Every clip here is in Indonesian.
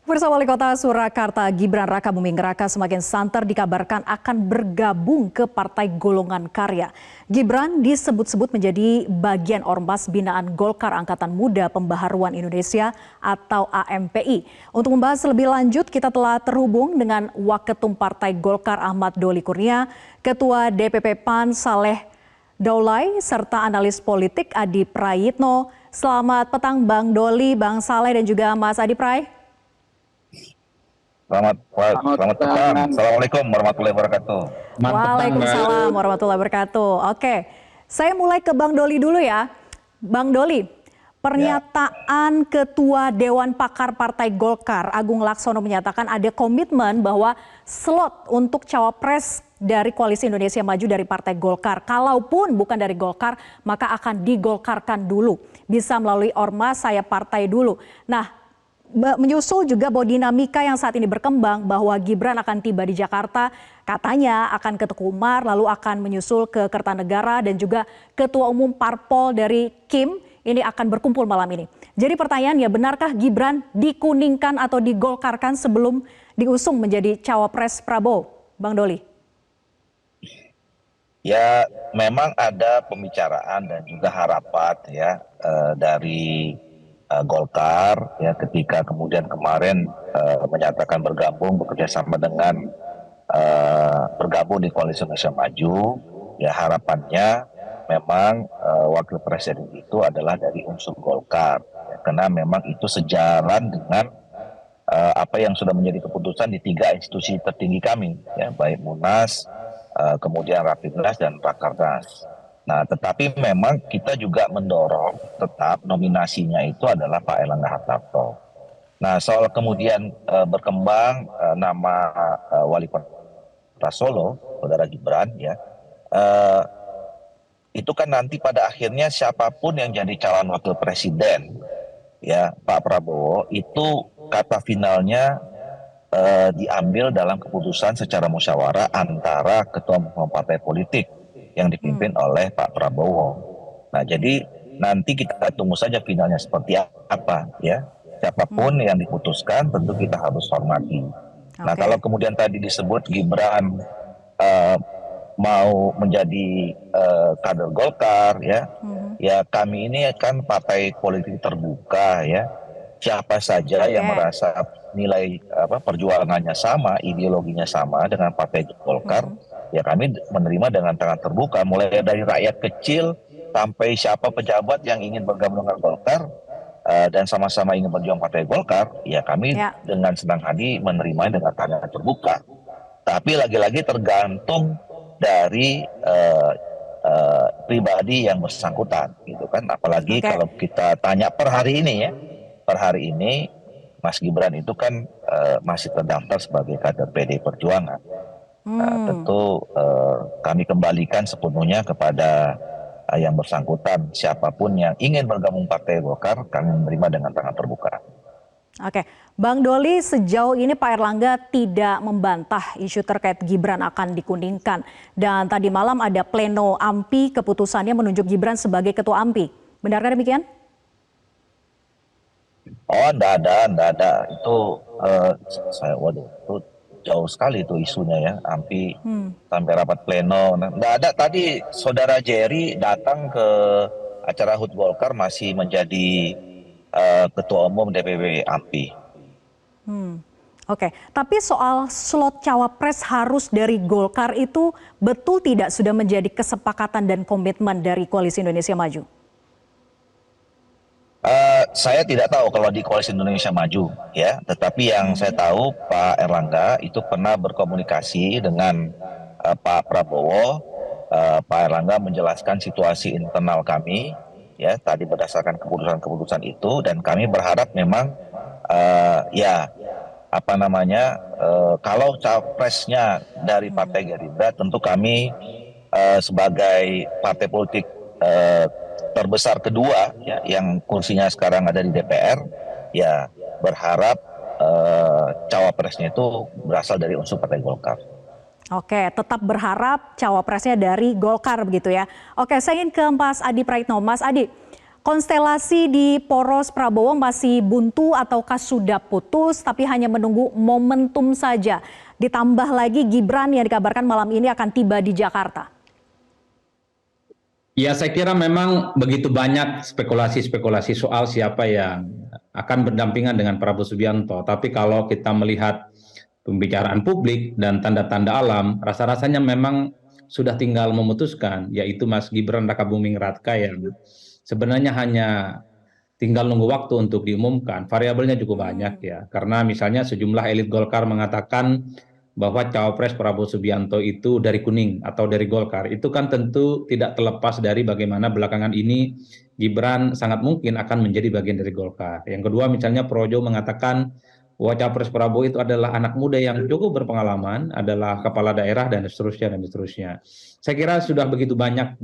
Bersama Wali Kota Surakarta, Gibran Rakabuming Raka semakin santer dikabarkan akan bergabung ke Partai Golongan Karya. Gibran disebut-sebut menjadi bagian ormas binaan Golkar Angkatan Muda Pembaharuan Indonesia atau AMPI. Untuk membahas lebih lanjut, kita telah terhubung dengan Waketum Partai Golkar Ahmad Doli Kurnia, Ketua DPP PAN Saleh Daulay, serta analis politik Adi Prayitno. Selamat petang Bang Doli, Bang Saleh dan juga Mas Adi Pray. Selamat petang. Assalamualaikum warahmatullahi wabarakatuh. Waalaikumsalam warahmatullahi wabarakatuh. Oke, saya mulai ke Bang Doli dulu ya. Bang Doli, pernyataan Ketua Dewan Pakar Partai Golkar Agung Laksono menyatakan ada komitmen bahwa slot untuk cawapres dari Koalisi Indonesia Maju dari Partai Golkar, kalaupun bukan dari Golkar, maka akan digolkarkan dulu. Bisa melalui ormas, saya partai dulu. Nah, menyusul juga bahwa dinamika yang saat ini berkembang bahwa Gibran akan tiba di Jakarta, katanya akan ke Teguh Umar, lalu akan menyusul ke Kertanegara dan juga Ketua Umum Parpol dari Kim ini akan berkumpul malam ini. Jadi pertanyaannya, benarkah Gibran dikuningkan atau digolkarkan sebelum diusung menjadi cawapres Prabowo, Bang Doli? Ya, memang ada pembicaraan dan juga harapan ya dari Golkar ya ketika kemudian kemarin menyatakan bergabung bekerja sama dengan bergabung di Koalisi Indonesia Maju, ya harapannya memang wakil presiden itu adalah dari unsur Golkar ya, karena memang itu sejalan dengan apa yang sudah menjadi keputusan di 3 institusi tertinggi kami ya, baik Munas, kemudian Rapimnas dan Rakernas. Nah, tetapi memang kita juga mendorong tetap nominasinya itu adalah Pak Erlangga Hartarto. Nah, soal kemudian berkembang nama Wali Kota Solo, Saudara Gibran, ya, itu kan nanti pada akhirnya siapapun yang jadi calon wakil presiden, ya Pak Prabowo, itu kata finalnya diambil dalam keputusan secara musyawarah antara ketua umum partai politik yang dipimpin oleh Pak Prabowo. Nah, jadi nanti kita tunggu saja finalnya seperti apa ya. Siapapun yang diputuskan tentu kita harus hormati. Nah, kalau kemudian tadi disebut Gibran mau menjadi kader Golkar ya, ya kami ini kan partai politik terbuka ya. Siapa saja yang merasa nilai perjuangannya sama, ideologinya sama dengan partai Golkar, ya kami menerima dengan tangan terbuka, mulai dari rakyat kecil sampai siapa pejabat yang ingin bergabung dengan Golkar dan sama-sama ingin berjuang partai Golkar, ya kami dengan senang hati menerima dengan tangan terbuka. Tapi lagi-lagi tergantung dari pribadi yang bersangkutan, gitu kan. Apalagi kalau kita tanya per hari ini ya, per hari ini Mas Gibran itu kan masih terdaftar sebagai kader PDI Perjuangan. Tentu kami kembalikan sepenuhnya kepada yang bersangkutan, siapapun yang ingin bergabung Partai Golkar, kami menerima dengan tangan terbuka. Oke, Bang Doli, sejauh ini Pak Erlangga tidak membantah isu terkait Gibran akan dikuningkan. Dan tadi malam ada pleno AMPI, keputusannya menunjuk Gibran sebagai ketua AMPI. Benarkah demikian? Oh, enggak ada. Itu itu jauh sekali itu isunya ya, AMPI sampai rapat pleno. Nah, enggak ada. Tadi Saudara Jerry datang ke acara HUT Golkar masih menjadi Ketua Umum DPP AMPI. Oke, tapi soal slot cawapres harus dari Golkar itu betul tidak sudah menjadi kesepakatan dan komitmen dari Koalisi Indonesia Maju? Saya tidak tahu kalau di Koalisi Indonesia Maju ya, tetapi yang saya tahu Pak Erlangga itu pernah berkomunikasi dengan Pak Prabowo. Pak Erlangga menjelaskan situasi internal kami ya, tadi berdasarkan keputusan-keputusan itu, dan kami berharap memang kalau capresnya dari Partai Gerindra, tentu kami sebagai partai politik terbesar kedua ya, yang kursinya sekarang ada di DPR, ya berharap cawapresnya itu berasal dari unsur Partai Golkar. Oke, tetap berharap cawapresnya dari Golkar begitu ya. Oke, saya ingin ke Mas Adi Praitno. Mas Adi, konstelasi di poros Prabowo masih buntu ataukah sudah putus tapi hanya menunggu momentum saja? Ditambah lagi Gibran yang dikabarkan malam ini akan tiba di Jakarta. Ya, saya kira memang begitu banyak spekulasi-spekulasi soal siapa yang akan berdampingan dengan Prabowo Subianto. Tapi kalau kita melihat pembicaraan publik dan tanda-tanda alam, rasa-rasanya memang sudah tinggal memutuskan, yaitu Mas Gibran Rakabuming Raka yang sebenarnya hanya tinggal nunggu waktu untuk diumumkan. Variabelnya cukup banyak ya, karena misalnya sejumlah elit Golkar mengatakan bahwa cawapres Prabowo Subianto itu dari Kuning atau dari Golkar. Itu kan tentu tidak terlepas dari bagaimana belakangan ini Gibran sangat mungkin akan menjadi bagian dari Golkar. Yang kedua misalnya Projo mengatakan bahwa cawapres Prabowo itu adalah anak muda yang cukup berpengalaman, adalah kepala daerah dan seterusnya dan seterusnya. Saya kira sudah begitu banyak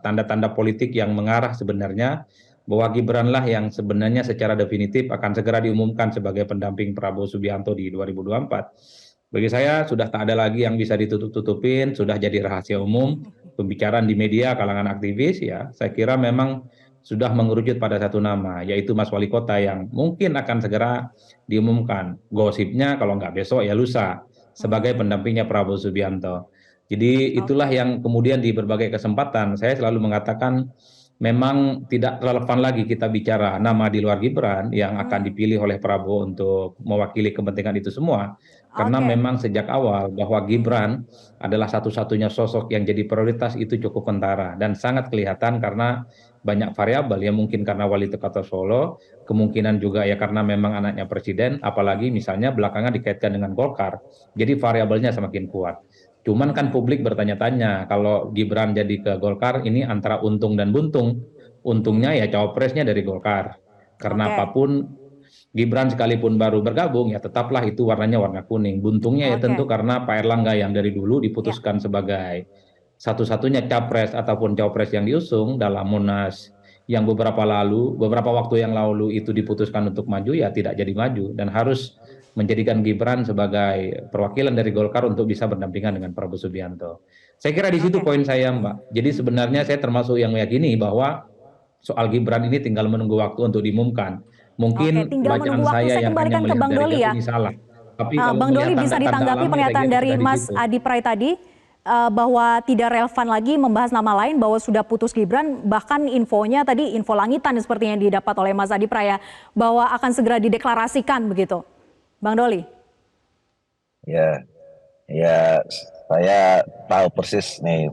tanda-tanda politik yang mengarah sebenarnya bahwa Gibranlah yang sebenarnya secara definitif akan segera diumumkan sebagai pendamping Prabowo Subianto di 2024. Bagi saya sudah tak ada lagi yang bisa ditutup-tutupin, sudah jadi rahasia umum, pembicaraan di media, kalangan aktivis ya. Saya kira memang sudah mengerucut pada satu nama, yaitu Mas Wali Kota yang mungkin akan segera diumumkan. Gosipnya kalau nggak besok ya lusa, sebagai pendampingnya Prabowo Subianto. Jadi itulah yang kemudian di berbagai kesempatan saya selalu mengatakan memang tidak relevan lagi kita bicara nama di luar Gibran yang akan dipilih oleh Prabowo untuk mewakili kepentingan itu semua. Karena memang sejak awal bahwa Gibran adalah satu-satunya sosok yang jadi prioritas itu cukup kentara dan sangat kelihatan karena banyak variabel ya, mungkin karena wali kota Solo, kemungkinan juga ya karena memang anaknya presiden, apalagi misalnya belakangan dikaitkan dengan Golkar. Jadi variabelnya semakin kuat. Cuman kan publik bertanya-tanya kalau Gibran jadi ke Golkar ini antara untung dan buntung. Untungnya ya cawapresnya dari Golkar. Karena apapun Gibran sekalipun baru bergabung ya tetaplah itu warnanya warna kuning. Buntungnya ya tentu karena Pak Erlangga yang dari dulu diputuskan sebagai satu-satunya capres ataupun cawapres yang diusung dalam Munas yang beberapa waktu yang lalu itu diputuskan untuk maju ya tidak jadi maju dan harus menjadikan Gibran sebagai perwakilan dari Golkar untuk bisa berdampingan dengan Prabowo Subianto. Saya kira di situ poin saya, Mbak. Jadi sebenarnya saya termasuk yang meyakini bahwa soal Gibran ini tinggal menunggu waktu untuk diumumkan. Mungkin bacaan saya yang hanya melihat Bang dari Doli jauh ini salah. Tapi kalau Bang Doli bisa ditanggapi pernyataan dari Mas Adi Pray tadi bahwa tidak relevan lagi membahas nama lain, bahwa sudah putus Gibran, bahkan infonya tadi info langitan seperti yang didapat oleh Mas Adi Pray bahwa akan segera dideklarasikan begitu. Bang Doli. Ya, saya tahu persis nih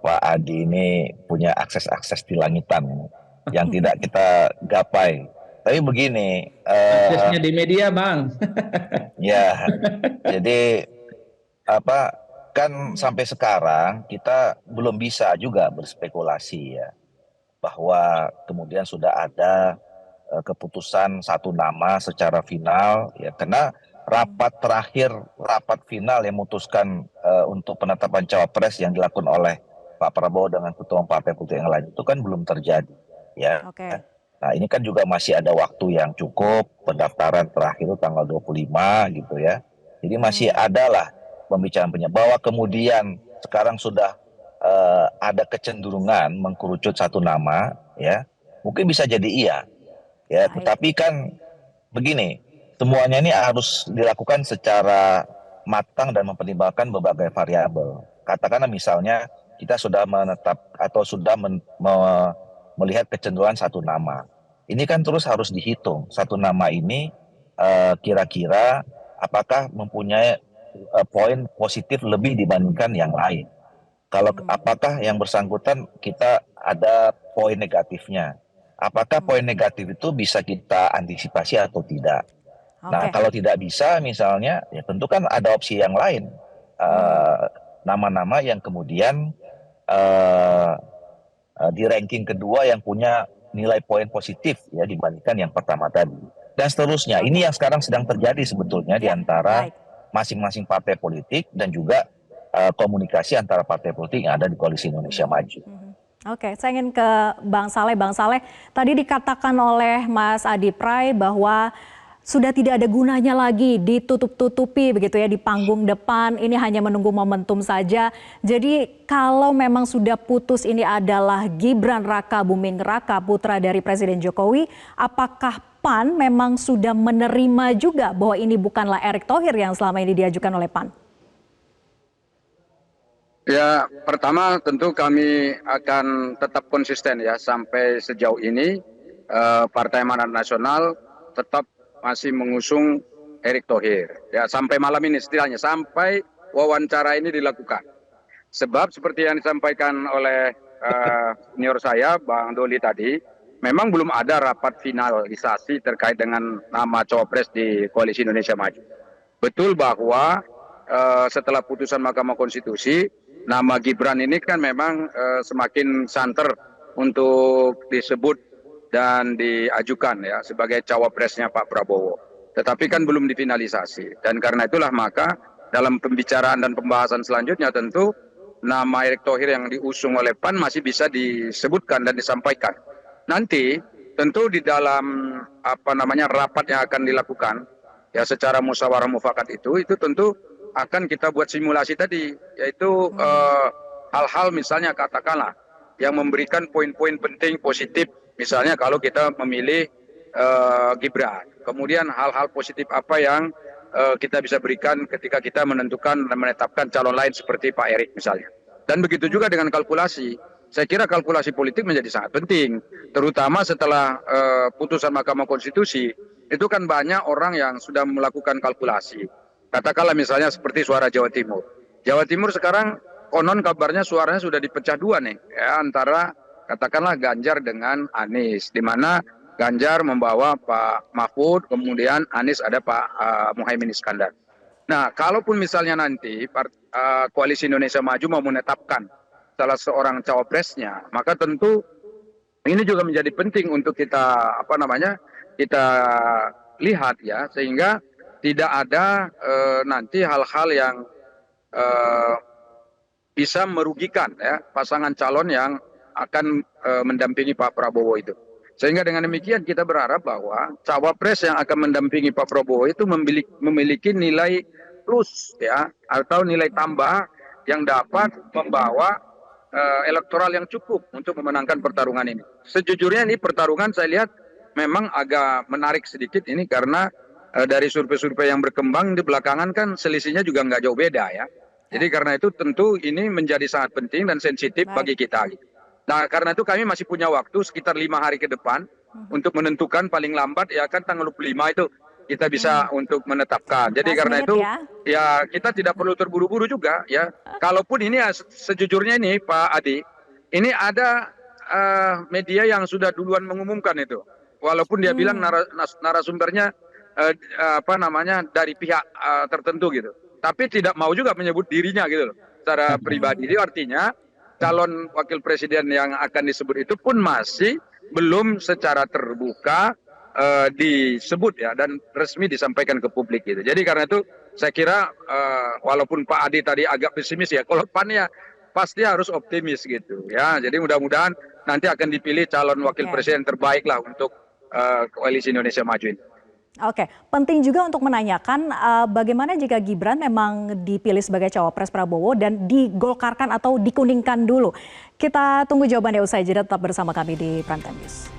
Pak Adi ini punya akses-akses di langitan yang tidak kita gapai. Tapi begini, aksesnya di media, Bang. Ya, jadi kan sampai sekarang kita belum bisa juga berspekulasi ya bahwa kemudian sudah ada keputusan satu nama secara final ya, karena rapat final yang memutuskan untuk penetapan cawapres yang dilakukan oleh Pak Prabowo dengan ketua partai politik yang lain itu kan belum terjadi ya. Nah ini kan juga masih ada waktu yang cukup, pendaftaran terakhir itu tanggal 25 gitu ya. Jadi masih ada lah pembicaraan bahwa kemudian sekarang sudah ada kecenderungan mengkerucut satu nama ya, mungkin bisa jadi iya ya. Tetapi kan begini, semuanya ini harus dilakukan secara matang dan mempertimbangkan berbagai variabel. Katakanlah misalnya kita sudah menetap atau sudah melihat kecenderungan satu nama. Ini kan terus harus dihitung. Satu nama ini kira-kira apakah mempunyai poin positif lebih dibandingkan yang lain. Kalau apakah yang bersangkutan kita ada poin negatifnya. Apakah poin negatif itu bisa kita antisipasi atau tidak. Nah kalau tidak bisa misalnya ya tentu kan ada opsi yang lain. Nama-nama yang kemudian di ranking kedua yang punya nilai poin positif ya dibandingkan yang pertama tadi dan seterusnya. Ini yang sekarang sedang terjadi sebetulnya di antara masing-masing partai politik dan juga komunikasi antara partai politik yang ada di Koalisi Indonesia Maju. Oke, saya ingin ke Bang Saleh. Bang Saleh, tadi dikatakan oleh Mas Adi Pray bahwa sudah tidak ada gunanya lagi ditutup-tutupi begitu ya di panggung depan, ini hanya menunggu momentum saja. Jadi kalau memang sudah putus ini adalah Gibran Raka Buming Raka, putra dari Presiden Jokowi, apakah PAN memang sudah menerima juga bahwa ini bukanlah Erick Thohir yang selama ini diajukan oleh PAN? Ya, pertama tentu kami akan tetap konsisten ya sampai sejauh ini Partai Amanat Nasional tetap masih mengusung Erick Thohir. Ya, sampai malam ini setidaknya sampai wawancara ini dilakukan. Sebab seperti yang disampaikan oleh senior saya Bang Doli tadi, memang belum ada rapat finalisasi terkait dengan nama cawapres di Koalisi Indonesia Maju. Betul bahwa setelah putusan Mahkamah Konstitusi, nama Gibran ini kan memang semakin santer untuk disebut dan diajukan ya sebagai cawapresnya Pak Prabowo. Tetapi kan belum difinalisasi. Dan karena itulah maka dalam pembicaraan dan pembahasan selanjutnya tentu nama Erick Thohir yang diusung oleh PAN masih bisa disebutkan dan disampaikan. Nanti tentu di dalam rapat yang akan dilakukan ya secara musyawarah mufakat itu tentu akan kita buat simulasi tadi, yaitu hal-hal misalnya katakanlah yang memberikan poin-poin penting positif, misalnya kalau kita memilih Gibran. Kemudian hal-hal positif apa yang kita bisa berikan ketika kita menentukan dan menetapkan calon lain seperti Pak Erick misalnya. Dan begitu juga dengan kalkulasi. Saya kira kalkulasi politik menjadi sangat penting, terutama setelah putusan Mahkamah Konstitusi. Itu kan banyak orang yang sudah melakukan kalkulasi. Katakanlah misalnya seperti suara Jawa Timur. Jawa Timur sekarang konon kabarnya suaranya sudah dipecah dua nih, ya, antara katakanlah Ganjar dengan Anies, di mana Ganjar membawa Pak Mahfud, kemudian Anies ada Pak Muhaimin Iskandar. Nah, kalaupun misalnya nanti Koalisi Indonesia Maju mau menetapkan salah seorang cawapresnya, maka tentu ini juga menjadi penting untuk kita kita lihat ya, sehingga tidak ada nanti hal-hal yang bisa merugikan ya pasangan calon yang akan mendampingi Pak Prabowo itu. Sehingga dengan demikian kita berharap bahwa cawapres yang akan mendampingi Pak Prabowo itu memiliki nilai plus ya atau nilai tambah yang dapat membawa elektoral yang cukup untuk memenangkan pertarungan ini. Sejujurnya ini pertarungan saya lihat memang agak menarik sedikit ini karena dari survei-survei yang berkembang di belakangan kan selisihnya juga nggak jauh beda ya. Jadi karena itu tentu ini menjadi sangat penting dan sensitif bagi kita. Nah karena itu kami masih punya waktu sekitar 5 hari ke depan untuk menentukan paling lambat ya kan tanggal 25 itu kita bisa untuk menetapkan. Jadi karena itu ya kita tidak perlu terburu-buru juga ya. Kalaupun ini sejujurnya ini Pak Adi, ini ada media yang sudah duluan mengumumkan itu. Walaupun dia bilang narasumbernya dari pihak tertentu gitu. Tapi tidak mau juga menyebut dirinya gitu loh secara pribadi. Jadi artinya calon wakil presiden yang akan disebut itu pun masih belum secara terbuka disebut ya dan resmi disampaikan ke publik gitu. Jadi karena itu saya kira walaupun Pak Adi tadi agak pesimis ya, kalau PAN ya pasti harus optimis gitu ya. Jadi mudah-mudahan nanti akan dipilih calon wakil presiden terbaik lah untuk Koalisi Indonesia Maju ini. Oke, penting juga untuk menanyakan bagaimana jika Gibran memang dipilih sebagai cawapres Prabowo dan digolkarkan atau dikuningkan dulu. Kita tunggu jawabannya usai jeda, tetap bersama kami di Prime Time News.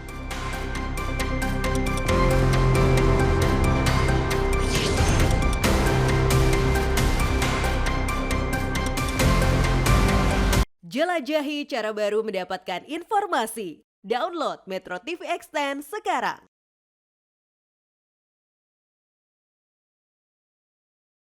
Jelajahi cara baru mendapatkan informasi. Download Metro TV Extend sekarang.